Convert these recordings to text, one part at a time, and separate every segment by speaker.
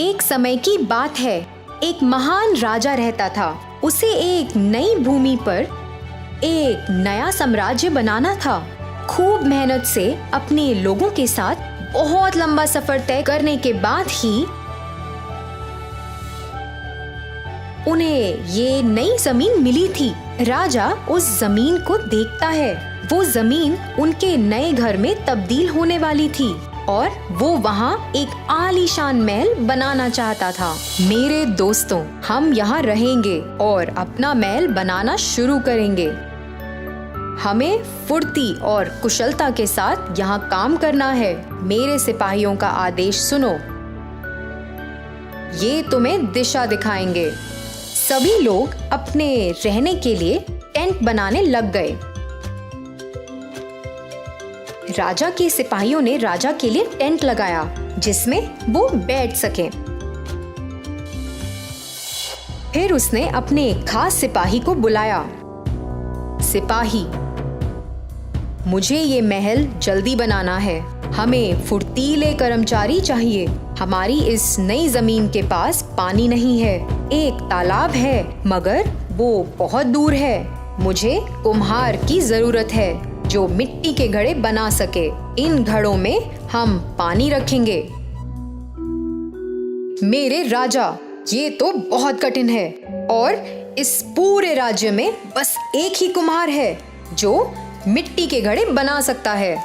Speaker 1: एक समय की बात है, एक महान राजा रहता था। उसे एक नई भूमि पर एक नया साम्राज्य बनाना था। खूब मेहनत से अपने लोगों के साथ बहुत लंबा सफर तय करने के बाद ही उन्हें ये नई जमीन मिली थी। राजा उस जमीन को देखता है। वो जमीन उनके नए घर में तब्दील होने वाली थी और वो वहाँ एक आलीशान महल बनाना चाहता था। मेरे दोस्तों, हम यहाँ रहेंगे और अपना महल बनाना शुरू करेंगे। हमें फुर्ती और कुशलता के साथ यहाँ काम करना है। मेरे सिपाहियों का आदेश सुनो, ये तुम्हें दिशा दिखाएंगे। सभी लोग अपने रहने के लिए टेंट बनाने लग गए। राजा के सिपाहियों ने राजा के लिए टेंट लगाया जिसमें वो बैठ सके। फिर उसने अपने एक खास सिपाही को बुलाया। सिपाही, मुझे ये महल जल्दी बनाना है। हमें फुर्तीले कर्मचारी चाहिए। हमारी इस नई जमीन के पास पानी नहीं है। एक तालाब है मगर वो बहुत दूर है। मुझे कुम्हार की जरूरत है जो मिट्टी के घड़े बना सके। इन घड़ों में हम पानी रखेंगे। मेरे राजा, ये तो बहुत कठिन है और इस पूरे राज्य में बस एक ही कुम्हार है जो मिट्टी के घड़े बना सकता है।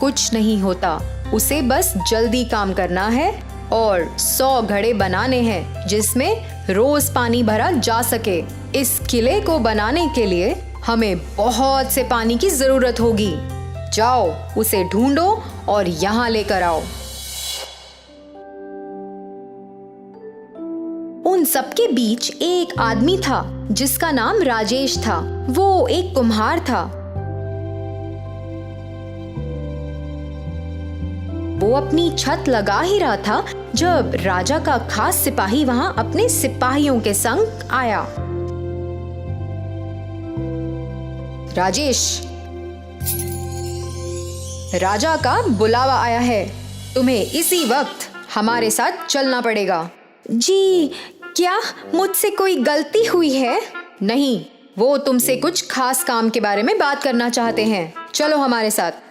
Speaker 1: कुछ नहीं होता, उसे बस जल्दी काम करना है और 100 घड़े बनाने हैं जिसमें रोज पानी भरा जा सके। इस किले को बनाने के लिए हमें बहुत से पानी की जरूरत होगी। जाओ, उसे ढूंढो और यहाँ लेकर आओ। उन सबके बीच एक आदमी था जिसका नाम राजेश था। वो एक कुम्हार था। वो अपनी छत लगा ही रहा था जब राजा का खास सिपाही वहां अपने सिपाहियों के संग आया। राजेश, राजा का बुलावा आया है। तुम्हें इसी वक्त हमारे साथ चलना पड़ेगा। जी, क्या मुझसे कोई गलती हुई है? नहीं, वो तुमसे कुछ खास काम के बारे में बात करना चाहते हैं। चलो हमारे साथ।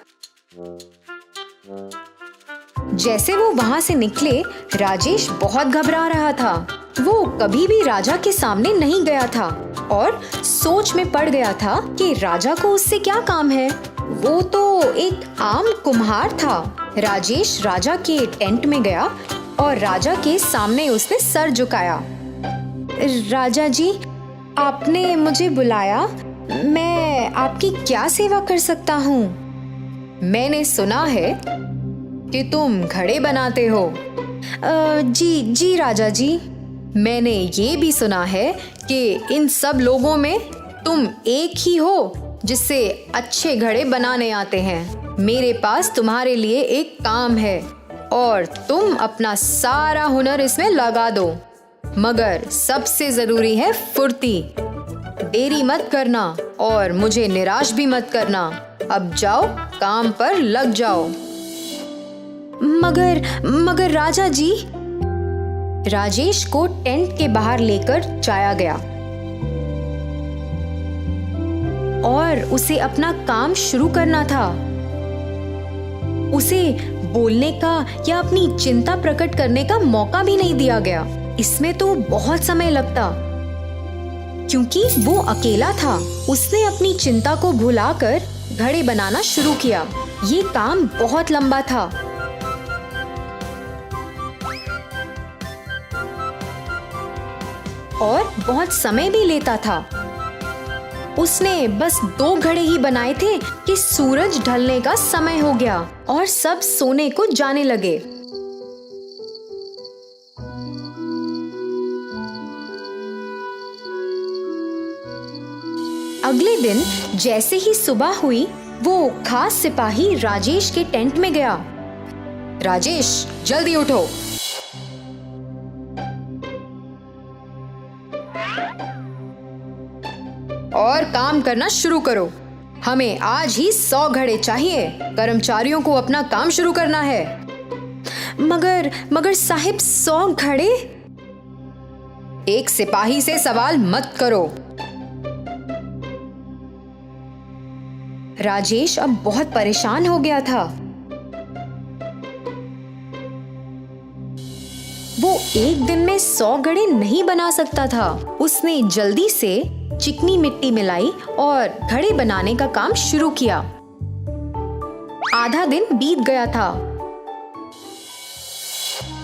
Speaker 1: जैसे वो वहां से निकले, राजेश बहुत घबरा रहा था। वो कभी भी राजा के सामने नहीं गया था और सोच में पड़ गया था कि राजा को उससे क्या काम है। वो तो एक आम कुम्हार था। राजेश राजा के टेंट में गया और राजा के सामने उसने सर झुकाया। राजा जी, आपने मुझे बुलाया। मैं आपकी क्या सेवा कर सकता हूँ? मैंने सुना है कि तुम घड़े बनाते हो। जी राजा जी। मैंने ये भी सुना है कि इन सब लोगों में तुम एक ही हो जिससे अच्छे घड़े बनाने आते हैं। मेरे पास तुम्हारे लिए एक काम है और तुम अपना सारा हुनर इसमें लगा दो, मगर सबसे जरूरी है फुर्ती। देरी मत करना और मुझे निराश भी मत करना। अब जाओ, काम पर लग जाओ। मगर राजा जी। राजेश को टेंट के बाहर लेकर जाया गया और उसे अपना काम शुरू करना था। उसे बोलने का या अपनी चिंता प्रकट करने का मौका भी नहीं दिया गया। इसमें तो बहुत समय लगता क्योंकि वो अकेला था। उसने अपनी चिंता को भुलाकर घड़े बनाना शुरू किया। ये काम बहुत लंबा था। और बहुत समय भी लेता था। उसने बस 2 घड़े ही बनाए थे कि सूरज ढलने का समय हो गया और सब सोने को जाने लगे। अगले दिन जैसे ही सुबह हुई, वो खास सिपाही राजेश के टेंट में गया। राजेश, जल्दी उठो। और काम करना शुरू करो। हमें आज ही 100 घड़े चाहिए। कर्मचारियों को अपना काम शुरू करना है। मगर साहिब 100 घड़े। एक सिपाही से सवाल मत करो। राजेश अब बहुत परेशान हो गया था। वो एक दिन में 100 घड़े नहीं बना सकता था। उसने जल्दी से चिकनी मिट्टी मिलाई और घड़े बनाने का काम शुरू किया। आधा दिन बीत गया था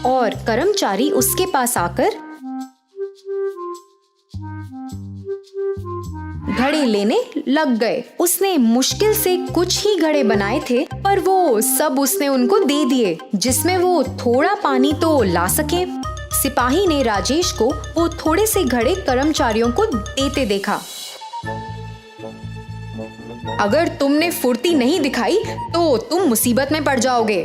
Speaker 1: और कर्मचारी उसके पास आकर घड़े लेने लग गए। उसने मुश्किल से कुछ ही घड़े बनाए थे, पर वो सब उसने उनको दे दिए, जिसमें वो थोड़ा पानी तो ला सके। सिपाही ने राजेश को वो थोड़े से घड़े कर्मचारियों को देते देखा। अगर तुमने फुर्ती नहीं दिखाई तो तुम मुसीबत में पड़ जाओगे।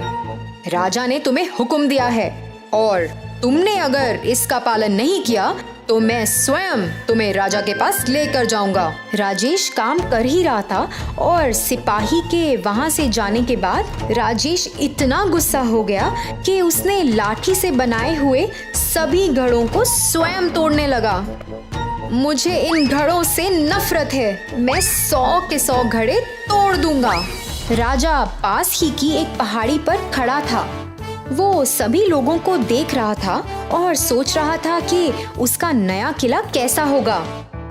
Speaker 1: राजा ने तुम्हें हुक्म दिया है और तुमने अगर इसका पालन नहीं किया तो मैं स्वयं तुम्हें राजा के पास लेकर जाऊंगा। राजेश काम कर ही रहा था और सिपाही के वहां से जाने के बाद राजेश इतना गुस्सा हो गया कि उसने लाठी से बनाए हुए सभी घड़ों को स्वयं तोड़ने लगा। मुझे इन घड़ों से नफरत है। मैं 100 के 100 घड़े तोड़ दूंगा। राजा पास ही की एक पहाड़ी पर खड़ा था। वो सभी लोगों को देख रहा था और सोच रहा था कि उसका नया किला कैसा होगा।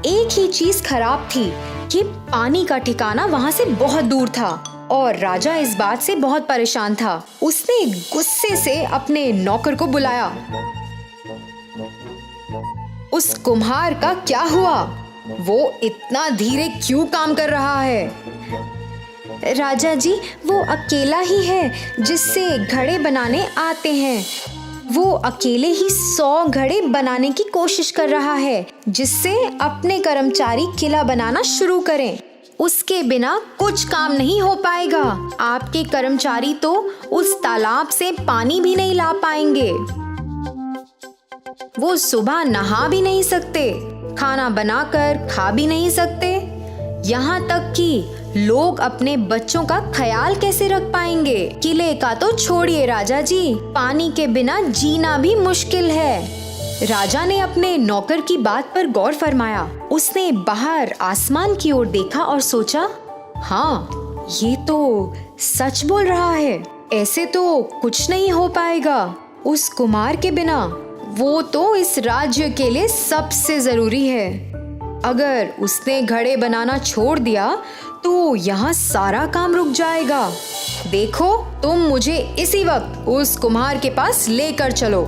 Speaker 1: एक ही चीज खराब थी कि पानी का ठिकाना वहां से बहुत दूर था और राजा इस बात से बहुत परेशान था। उसने गुस्से से अपने नौकर को बुलाया। उस कुम्हार का क्या हुआ? वो इतना धीरे क्यों काम कर रहा है? राजा जी, वो अकेला ही है जिससे घड़े बनाने आते हैं। वो अकेले ही 100 घड़े बनाने की कोशिश कर रहा है, जिससे अपने कर्मचारी किला बनाना शुरू करें। उसके बिना कुछ काम नहीं हो पाएगा। आपके कर्मचारी तो उस तालाब से पानी भी नहीं ला पाएंगे। वो सुबह नहा भी नहीं सकते, खाना बनाकर खा भी नहीं सकते। यहाँ तक कि लोग अपने बच्चों का ख्याल कैसे रख पाएंगे? किले का तो छोड़िए राजा जी, पानी के बिना जीना भी मुश्किल है। राजा ने अपने नौकर की बात पर गौर फरमाया। उसने बाहर आसमान की ओर देखा और सोचा, हाँ, ये तो सच बोल रहा है। ऐसे तो कुछ नहीं हो पाएगा उस कुमार के बिना। वो तो इस राज्य के लिए सबसे जरूरी है। अगर उसने घड़े बनाना छोड़ दिया तो यहाँ सारा काम रुक जाएगा। देखो, तुम मुझे इसी वक्त उस कुम्हार के पास लेकर चलो।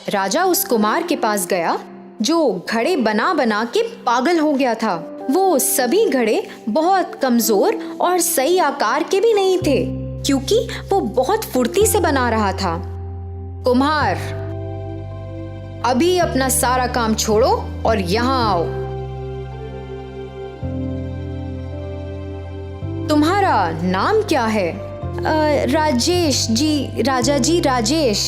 Speaker 1: राजा उस कुम्हार के पास गया जो घड़े बना बना के पागल हो गया था। वो सभी घड़े बहुत कमजोर और सही आकार के भी नहीं थे, क्योंकि वो बहुत फुर्ती से बना रहा था। कुम्हार, अभी अपना सारा काम छोड़ो और यहाँ आओ। तुम्हारा नाम क्या है? राजेश जी। राजा जी, राजेश।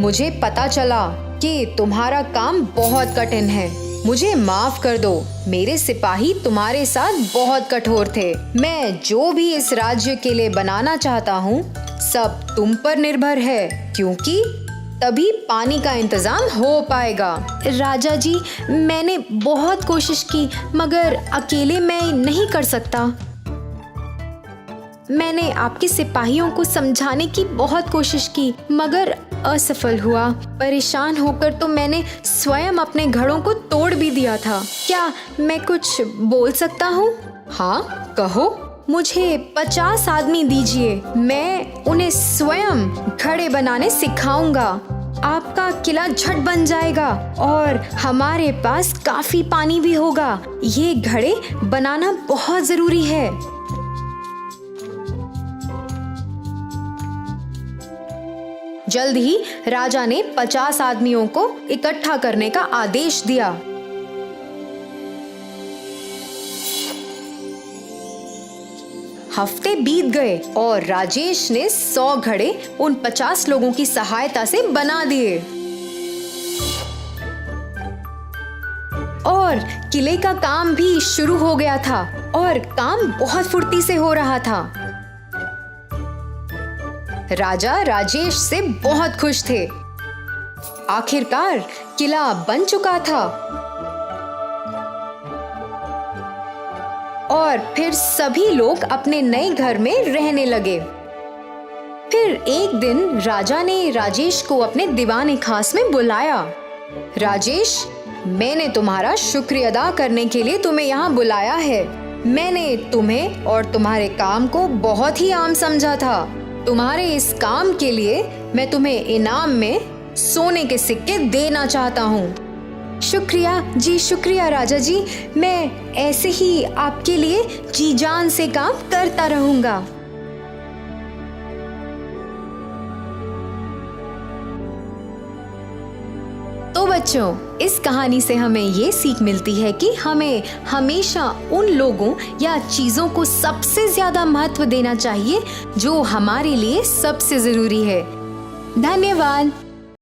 Speaker 1: मुझे पता चला कि तुम्हारा काम बहुत कठिन है। मुझे माफ कर दो, मेरे सिपाही तुम्हारे साथ बहुत कठोर थे। मैं जो भी इस राज्य के लिए बनाना चाहता हूँ, सब तुम पर निर्भर है, क्योंकि तभी पानी का इंतजाम हो पाएगा। राजा जी, मैंने बहुत कोशिश की, मगर अकेले मैं नहीं कर सकता। मैंने आपके सिपाहियों को समझाने की बहुत कोशिश की, मगर असफल हुआ। परेशान होकर तो मैंने स्वयं अपने घड़ों को तोड़ भी दिया था। क्या मैं कुछ बोल सकता हूँ? हाँ, कहो। मुझे 50 आदमी दीजिए, मैं उन्हें स्वयं घड़े बनाने सिखाऊंगा। आपका किला झट बन जाएगा और हमारे पास काफी पानी भी होगा। ये घड़े बनाना बहुत जरूरी है। जल्द ही राजा ने 50 आदमियों को इकट्ठा करने का आदेश दिया। हफ्ते बीत गए और राजेश ने 100 घड़े उन 50 लोगों की सहायता से बना दिए और किले का काम भी शुरू हो गया था और काम बहुत फुर्ती से हो रहा था। राजा राजेश से बहुत खुश थे। आखिरकार किला बन चुका था और फिर सभी लोग अपने नए घर में रहने लगे। फिर एक दिन राजा ने राजेश को अपने दीवाने खास में बुलाया। राजेश, मैंने तुम्हारा शुक्रिया अदा करने के लिए तुम्हें यहाँ बुलाया है। मैंने तुम्हें और तुम्हारे काम को बहुत ही आम समझा था। तुम्हारे इस काम के लिए मैं तुम्हें इनाम में सोने के सिक्के देना चाहता हूँ। शुक्रिया जी, शुक्रिया राजा जी। मैं ऐसे ही आपके लिए जी जान से काम करता रहूंगा। तो बच्चों, इस कहानी से हमें ये सीख मिलती है कि हमें हमेशा उन लोगों या चीज़ों को सबसे ज़्यादा महत्व देना चाहिए जो हमारे लिए सबसे ज़रूरी है। धन्यवाद।